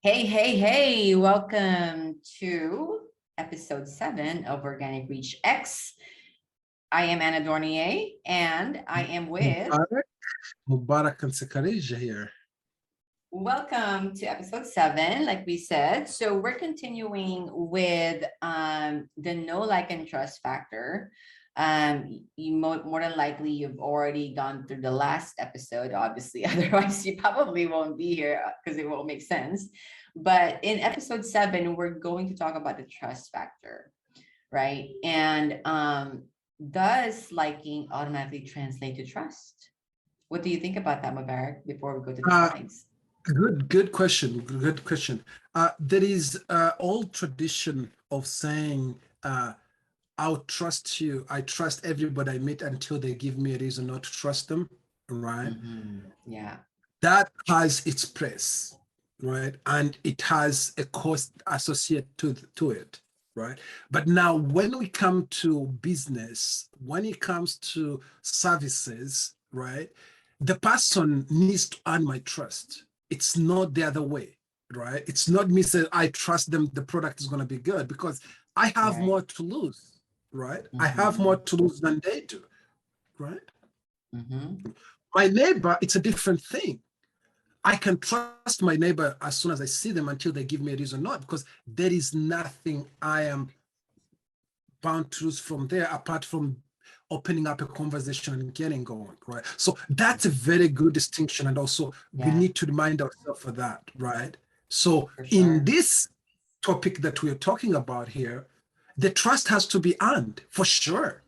Hey, welcome to episode 7 of Organic Reach X. I am Anna Dornier and I am with... Mubarak and Sakarija here. Welcome to episode 7, like we said. So we're continuing with the know, like, and trust factor. You more than likely you've already gone through the last episode, obviously. Otherwise, you probably won't be here because it won't make sense. But in episode 7, we're going to talk about the trust factor, right? And does liking automatically translate to trust? What do you think about that, Mubarak, before we go to the slides? Good question. Good question. There is old tradition of saying, I'll trust you. I trust everybody I meet until they give me a reason not to trust them, right? Yeah. That has its price, right? And it has a cost associated to it, right? But now when we come to business, when it comes to services, right, the person needs to earn my trust. It's not the other way, right? It's not me saying I trust them, the product is going to be good, because I have more to lose, right? I have more to lose than they do, right? My neighbor, it's a different thing. I can trust my neighbor as soon as I see them until they give me a reason not, because there is nothing I am bound to lose from there apart from opening up a conversation and getting going, right? So that's a very good distinction. And also we need to remind ourselves of that, right? So in this topic that we're talking about here, the trust has to be earned for sure.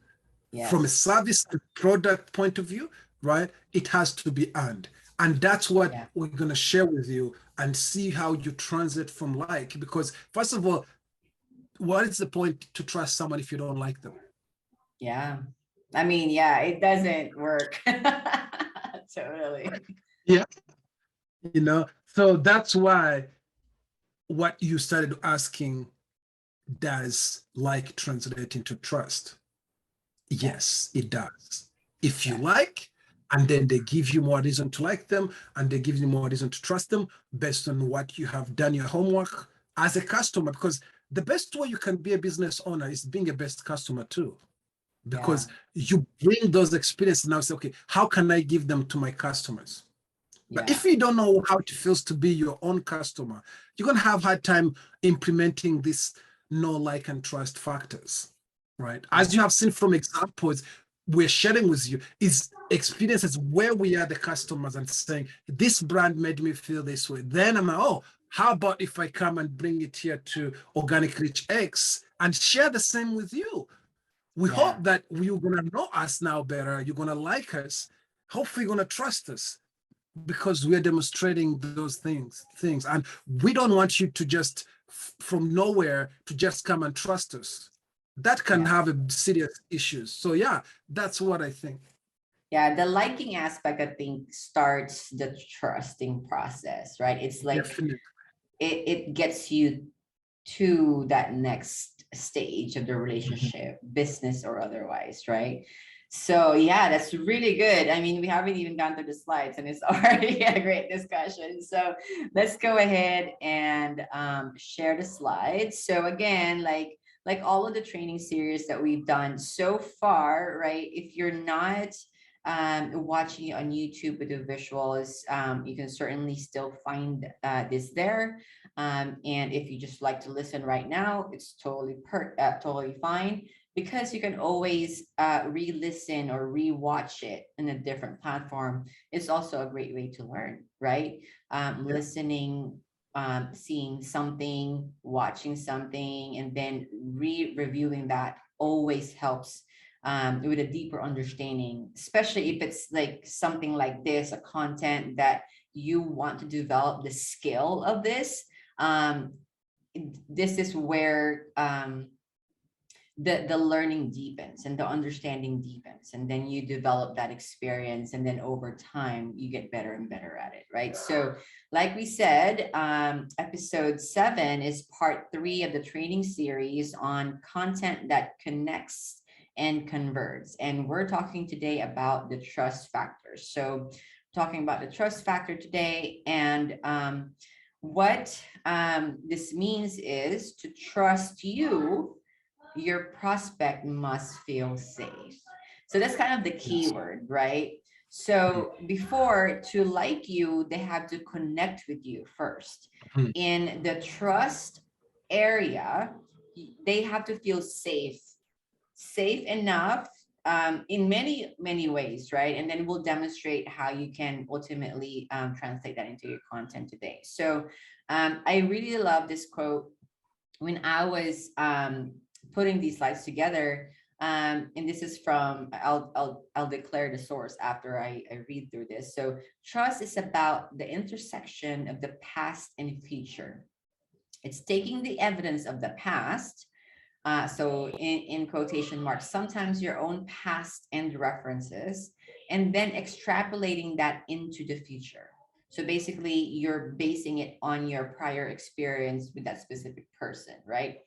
From a service and product point of view, right? It has to be earned. And that's what we're going to share with you and see how you translate from like, because first of all, what is the point to trust someone if you don't like them? Yeah. I mean, yeah, it doesn't work. Totally. Yeah. You know, so that's why what you started asking, does like translate into trust? Yes, it does. If you like, and then they give you more reason to like them, and they give you more reason to trust them based on what you have done your homework as a customer, because the best way you can be a business owner is being a best customer too, because you bring those experiences now, say, okay, how can I give them to my customers? But if you don't know how it feels to be your own customer, you're going to have a hard time implementing this know, like, and trust factors, right? As you have seen from examples we're sharing with you, is experiences where we are the customers and saying, this brand made me feel this way. Then I'm like, oh, how about if I come and bring it here to Organic Reach X and share the same with you? We hope that you're going to know us now better. You're going to like us. Hopefully you're going to trust us, because we're demonstrating those things. And we don't want you to just from nowhere to just come and trust us. That can have a serious issues. So yeah, that's what I think. Yeah, the liking aspect, I think, starts the trusting process, right? It's like it gets you to that next stage of the relationship, business or otherwise, right? So yeah, that's really good. I mean, we haven't even gone through the slides and it's already a great discussion. So let's go ahead and share the slides. So again, like all of the training series that we've done so far, right? If you're not watching it on YouTube with the visuals, you can certainly still find this there. And if you just like to listen right now, it's totally totally fine, because you can always re-listen or re-watch it in a different platform. It's also a great way to learn, right? Listening, seeing something, watching something, and then reviewing that always helps with a deeper understanding, especially if it's like something like this, a content that you want to develop the skill of this. This is where the learning deepens and the understanding deepens, and then you develop that experience, and then over time you get better and better at it, right? So like we said, episode 7 is part 3 of the training series on content that connects and converts, and we're talking today about the trust factor. So talking about the trust factor today, and What this means is to trust you, your prospect must feel safe. So that's kind of the key Yes. word, right? So before to like you, they have to connect with you first. Mhm. In the trust area, they have to feel safe enough in many ways, right? And then we'll demonstrate how you can ultimately translate that into your content today. So I really love this quote when I was putting these slides together. And this is from, I'll declare the source after I read through this. So trust is about the intersection of the past and future. It's taking the evidence of the past, so in quotation marks, sometimes your own past and references, and then extrapolating that into the future. So basically, you're basing it on your prior experience with that specific person, right?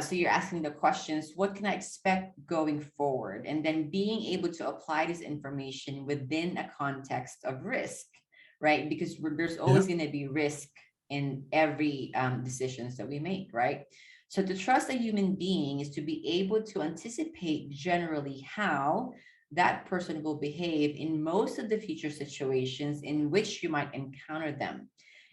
So you're asking the questions, what can I expect going forward? And then being able to apply this information within a context of risk, right? Because there's Yeah. always going to be risk in every decisions that we make, right? So to trust a human being is to be able to anticipate generally how that person will behave in most of the future situations in which you might encounter them,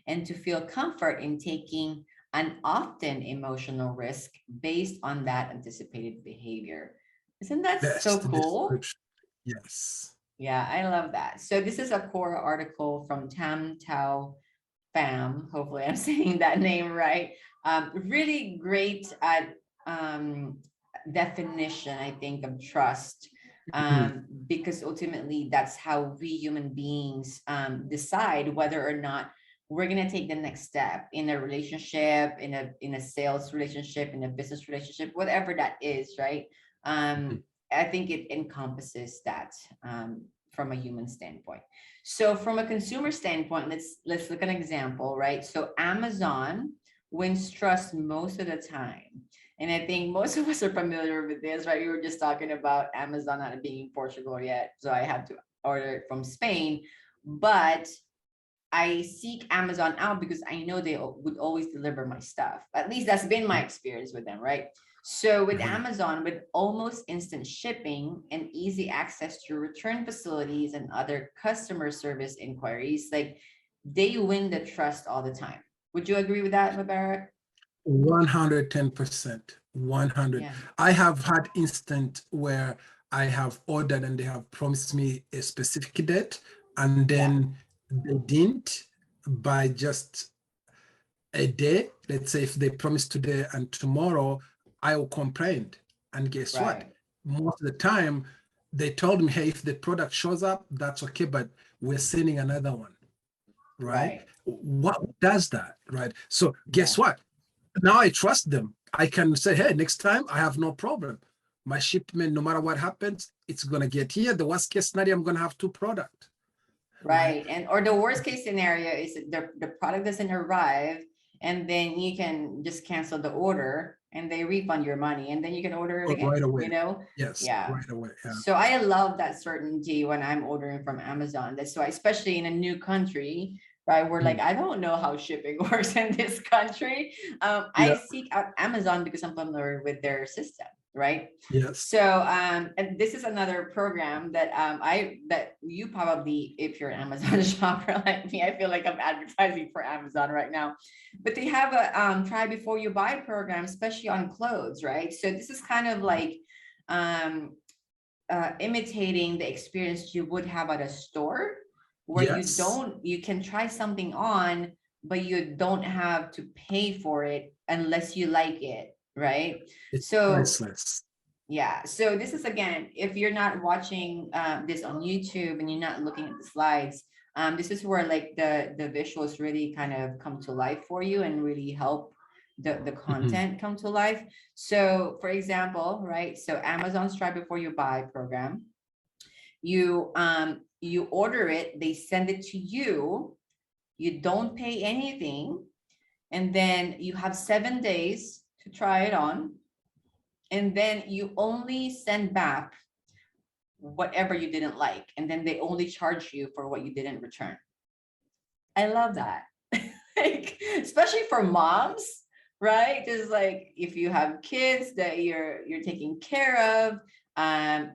and to feel comfort in taking an often emotional risk based on that anticipated behavior. Isn't that so Best cool? description. Yes. Yeah, I love that. So this is a core article from Tam Tao Pham. Hopefully I'm saying that name right. Really great um, definition, I think, of trust. Mhm. Because ultimately that's how we human beings decide whether or not we're gonna take the next step in a relationship, in a sales relationship, in a business relationship, whatever that is, right? Mhm. I think it encompasses that from a human standpoint. So from a consumer standpoint, let's look at an example, right? So Amazon wins trust most of the time. And I think most of us are familiar with this, right? We were just talking about Amazon not being in Portugal yet. So I had to order it from Spain. But I seek Amazon out because I know they would always deliver my stuff. At least that's been my experience with them, right? So with Mhm. Amazon, with almost instant shipping and easy access to return facilities and other customer service inquiries, like they win the trust all the time. Would you agree with that, Mubarak? 110%. 100. Yeah. I have had instant where I have ordered and they have promised me a specific date, and Yeah. then they didn't by just a day. Let's say if they promise today and tomorrow, I will complain. And guess what? Right. Most of the time, they told me, hey, if the product shows up, that's okay, but we're sending another one, right? Right. What does that, right? So Yeah. guess what? Now I trust them. I can say, hey, next time I have no problem. My shipment, no matter what happens, it's gonna get here. The worst case scenario, I'm gonna have two products, right? Right. And or the worst case scenario is that the product doesn't arrive and then you can just cancel the order and they refund your money and then you can order it Oh, right again, away. you know? Yes, Yeah. right away. Yeah. So I love that certainty when I'm ordering from Amazon. That's why, especially in a new country, right? We're like, Mhm. I don't know how shipping works in this country. I Yeah. seek out Amazon because I'm familiar with their system, right? Yes. So and this is another program that that you probably, if you're an Amazon shopper like me, I feel like I'm advertising for Amazon right now. But they have a try before you buy program, especially on clothes, right? So this is kind of like um imitating the experience you would have at a store where Yes. you can try something on, but you don't have to pay for it unless you like it, right? It's So priceless. yeah, so this is again, if you're not watching this on YouTube and you're not looking at the slides, this is where like the visuals really kind of come to life for you and really help the Mhm. content come to life. So for example, right? So Amazon's try before you buy program, you order it, they send it to you, you don't pay anything, and then you have 7 days to try it on, and then you only send back whatever you didn't like, and then they only charge you for what you didn't return. I love that. like, especially for moms, right? Just like if you have kids that you're taking care of,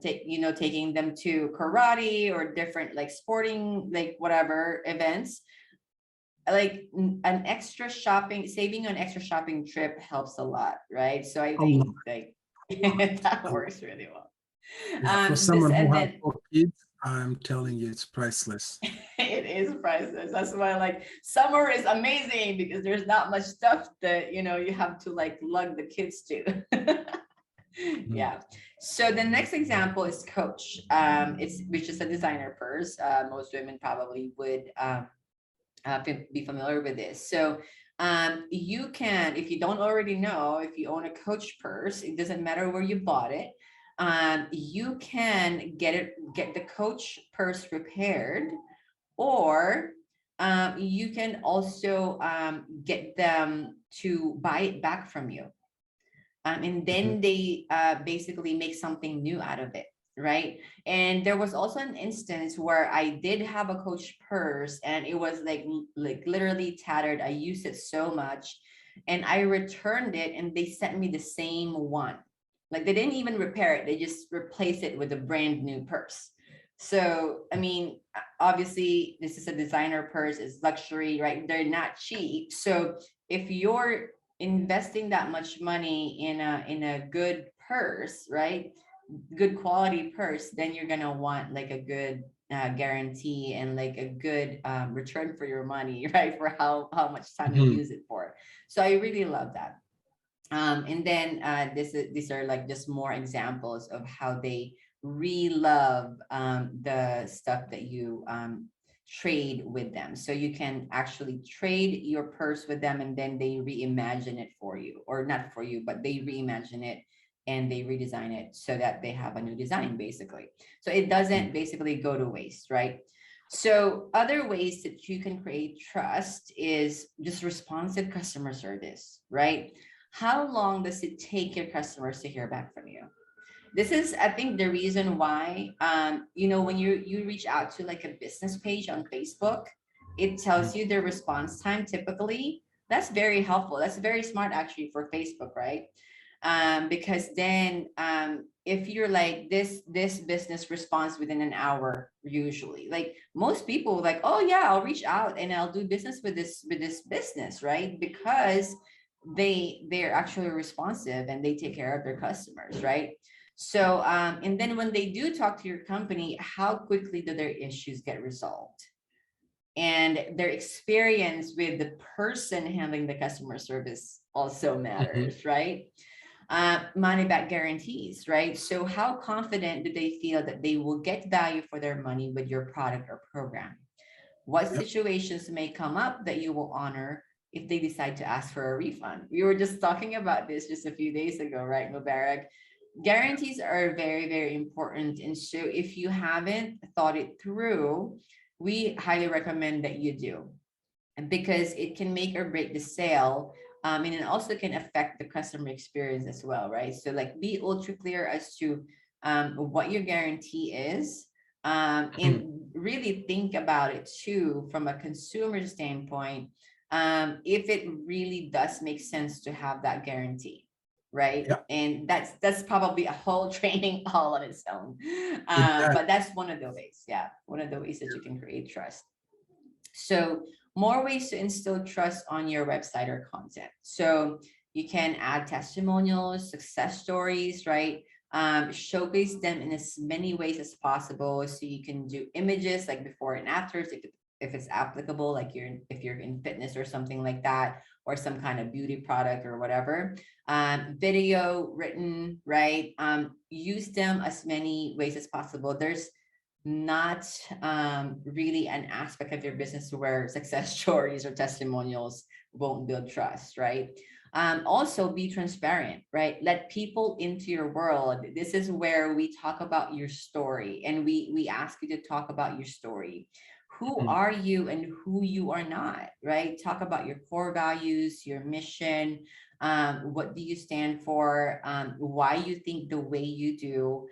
taking them to karate or different like sporting, like whatever events, like an extra shopping, saving an extra shopping trip helps a lot, right? So I A lot, think like that a lot. works really well. Yeah, for This someone who and has then 4 kids, I'm telling you, it's priceless. it is priceless. That's why like summer is amazing because there's not much stuff that you have to like lug the kids to. Mm. Yeah. So the next example is Coach. It's which is a designer purse. Most women probably would be familiar with this. So you can, if you don't already know, if you own a Coach purse, it doesn't matter where you bought it. You can get the Coach purse repaired, or you can also get them to buy it back from you. And Mhm. then they basically make something new out of it, right? And there was also an instance where I did have a Coach purse and it was like literally tattered. I used it so much, and I returned it and they sent me the same one. Like they didn't even repair it, they just replaced it with a brand new purse. So I mean, obviously this is a designer purse, it's luxury, right? They're not cheap. So if you're investing that much money in a good purse, right? Good quality purse, then you're gonna want like a good guarantee and like a good return for your money, right? For how much time you Mhm. use it for. So I really love that. And then these are like just more examples of how they really love the stuff that you trade with them. So you can actually trade your purse with them and then they reimagine it for you, or not for you, but they reimagine it and they redesign it so that they have a new design basically. So it doesn't basically go to waste, right? So other ways that you can create trust is just responsive customer service, right? How long does it take your customers to hear back from you? This is, I think, the reason why, when you reach out to like a business page on Facebook, it tells Mhm. you their response time typically. That's very helpful. That's very smart actually for Facebook, right? Because then if you're like this business responds within an hour, usually like most people like, oh yeah, I'll reach out and I'll do business with this business, right? Because they're actually responsive and they take care of their customers, right? So and then when they do talk to your company, how quickly do their issues get resolved? And their experience with the person handling the customer service also Mhm. matters, right? Money back guarantees, right? So how confident do they feel that they will get value for their money with your product or program? What Yep. situations may come up that you will honor if they decide to ask for a refund? We were just talking about this just a few days ago, right, Mubarak? Guarantees are very, very important. And so if you haven't thought it through, we highly recommend that you do, and because it can make or break the sale. And it also can affect the customer experience as well, right? So like be ultra clear as to what your guarantee is, Mhm. and really think about it too from a consumer standpoint, if it really does make sense to have that guarantee, right? Yeah, And that's probably a whole training all on its own. But exactly. that's one of the ways, yeah, one of the ways that you can create trust. So more ways to instill trust on your website or content. So you can add testimonials, success stories, right? Showcase them in as many ways as possible. So you can do images like before and afters if it's applicable, like if you're in fitness or something like that, or some kind of beauty product or whatever. Video, written, right? Use them as many ways as possible. There's not really an aspect of your business where success stories or testimonials won't build trust, right? Also be transparent, right? Let people into your world. This is where we talk about your story, and we ask you to talk about your story. Who Mhm. are you and who you are not, right? Talk about your core values, your mission, what do you stand for, why you think the way you do,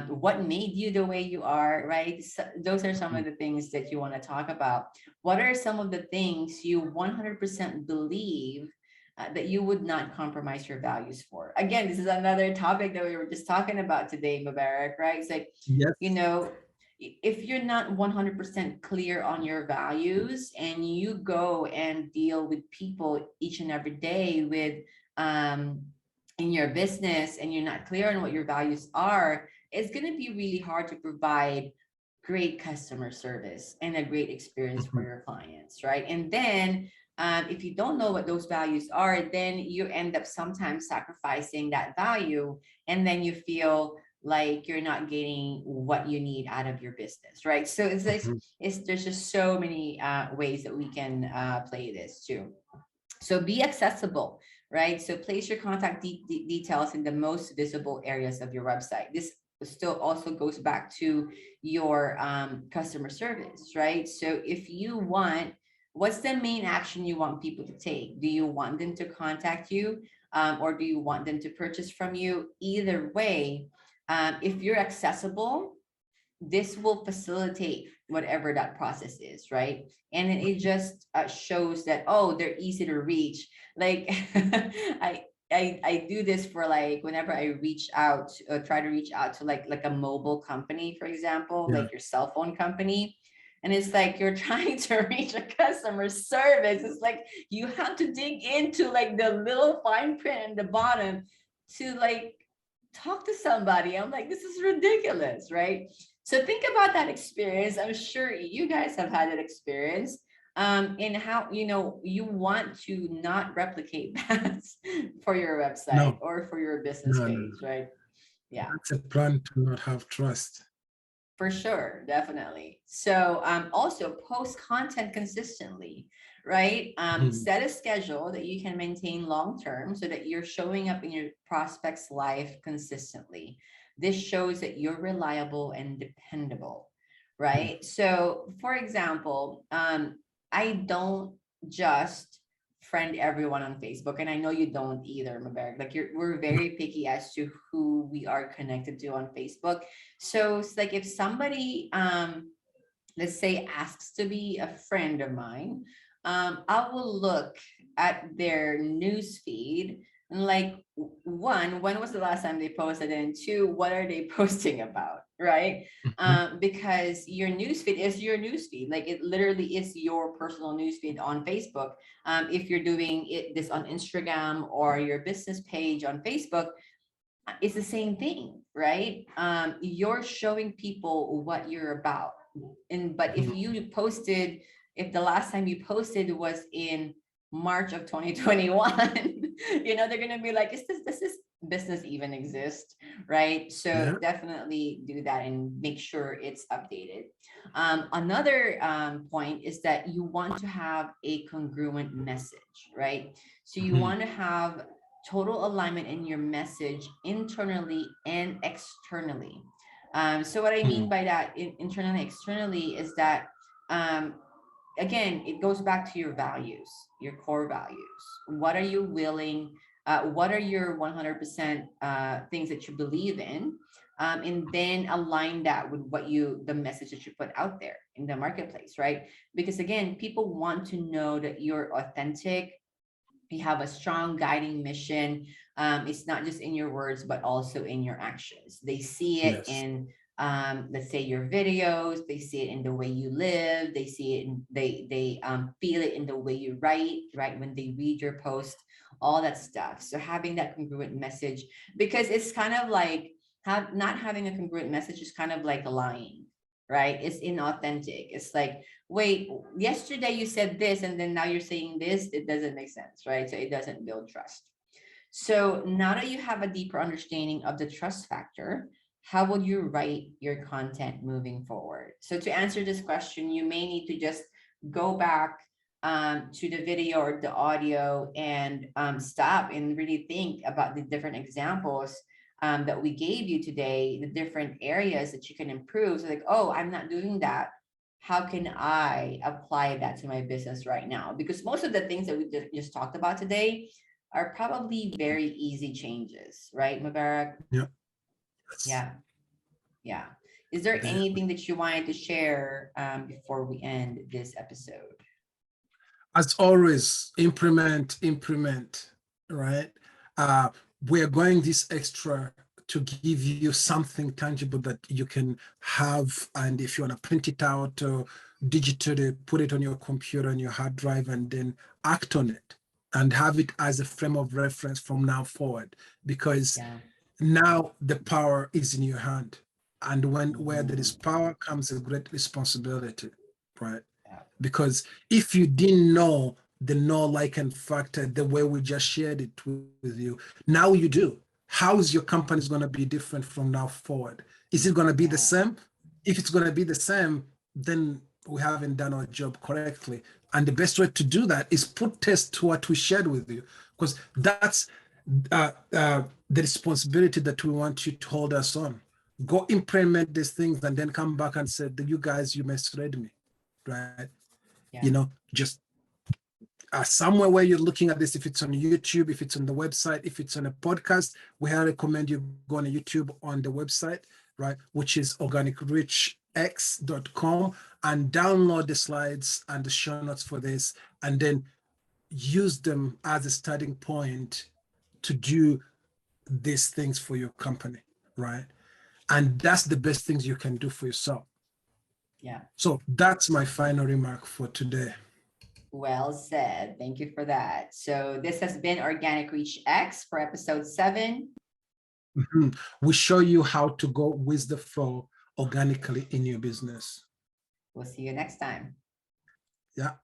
what made you the way you are, right? So those are some of the things that you want to talk about. What are some of the things you 100% believe that you would not compromise your values for? Again, this is another topic that we were just talking about today, Mubarak, right? It's like, Yes. you know, if you're not 100% clear on your values and you go and deal with people each and every day with in your business, and you're not clear on what your values are, it's going to be really hard to provide great customer service and a great experience for your clients, right? And then if you don't know what those values are, then you end up sometimes sacrificing that value, and then you feel like you're not getting what you need out of your business, right? So it's like there's just so many ways that we can play this too. So be accessible, right? So place your contact details in the most visible areas of your website. This still also goes back to your customer service, right? So if you want, what's the main action you want people to take? Do you want them to contact you, or do you want them to purchase from you? Either way, if you're accessible, this will facilitate whatever that process is, right? And then it just shows that, oh, they're easy to reach. Like I do this for, like, whenever I reach out, try to reach out to like a mobile company, for example, Yeah. like your cell phone company. And it's like you're trying to reach a customer service. It's like you have to dig into like the little fine print in the bottom to like talk to somebody. I'm like, this is ridiculous, right? So think about that experience. I'm sure you guys have had that experience. And how, you want to not replicate that for your website No, or for your business no, no, page, no. right? Yeah. That's a plan to not have trust. For sure, definitely. So also post content consistently, right? Set a schedule that you can maintain long term so that you're showing up in your prospect's life consistently. This shows that you're reliable and dependable, right? So for example, I don't just friend everyone on Facebook, and I know you don't either, Maberg. Like we're very picky as to who we are connected to on Facebook. So it's like if somebody, let's say, asks to be a friend of mine, I will look at their news feed and like, one, when was the last time they posted, and two, what are they posting about, right? Because your news feed is your news feed. Like it literally is your personal news feed on Facebook. If you're doing this on Instagram or your business page on Facebook, it's the same thing, right? You're showing people what you're about. But if if the last time you posted was in March of 2021, they're gonna be like, does this business even exist, right? So Yeah. definitely do that and make sure it's updated. Another point is that you want to have a congruent message, right? So you want to have total alignment in your message internally and externally. So what I mean by that, internally, externally, is that again, it goes back to your values, your core values. What are you willing? What are your 100% things that you believe in? And then align that with the message that you put out there in the marketplace, right? Because again, people want to know that you're authentic, you have a strong guiding mission. It's not just in your words, but also in your actions. They see it Yes. in, let's say, your videos. They see it in the way you live. They see it in, they feel it in the way you write, right? When they read your post, all that stuff. So having that congruent message, because it's kind of like not having a congruent message is kind of like lying, right? It's inauthentic. It's like, wait, yesterday you said this and then now you're saying this. It doesn't make sense, right? So it doesn't build trust. So now that you have a deeper understanding of the trust factor, how will you write your content moving forward? So to answer this question, you may need to just go back to the video or the audio and stop and really think about the different examples that we gave you today, the different areas that you can improve. So like, oh, I'm not doing that. How can I apply that to my business right now? Because most of the things that we just talked about today are probably very easy changes, right, Mubarak? Yeah. Yeah. Yeah. Is there Yeah. anything that you wanted to share before we end this episode? As always, implement, right? We're going this extra to give you something tangible that you can have. And if you want to print it out or digitally put it on your computer on your hard drive and then act on it and have it as a frame of reference from now forward, because now the power is in your hand. And where there is power comes a great responsibility, right? Because if you didn't know the know, like, and factor the way we just shared it with you, now you do. How is your company going to be different from now forward? Is it going to be the same? If it's going to be the same, then we haven't done our job correctly. And the best way to do that is put test to what we shared with you, because that's the responsibility that we want you to hold us on. Go implement these things and then come back and say that you guys, you misread me, right? You know, just somewhere where you're looking at this, if it's on YouTube, if it's on the website, if it's on a podcast, we highly recommend you go on YouTube on the website, right, which is organicrichx.com, and download the slides and the show notes for this, and then use them as a starting point to do these things for your company, right? And that's the best things you can do for yourself. Yeah. So that's my final remark for today. Well said. Thank you for that. So this has been Organic Reach X for episode 7. We show you how to go with the flow organically in your business. We'll see you next time. Yeah.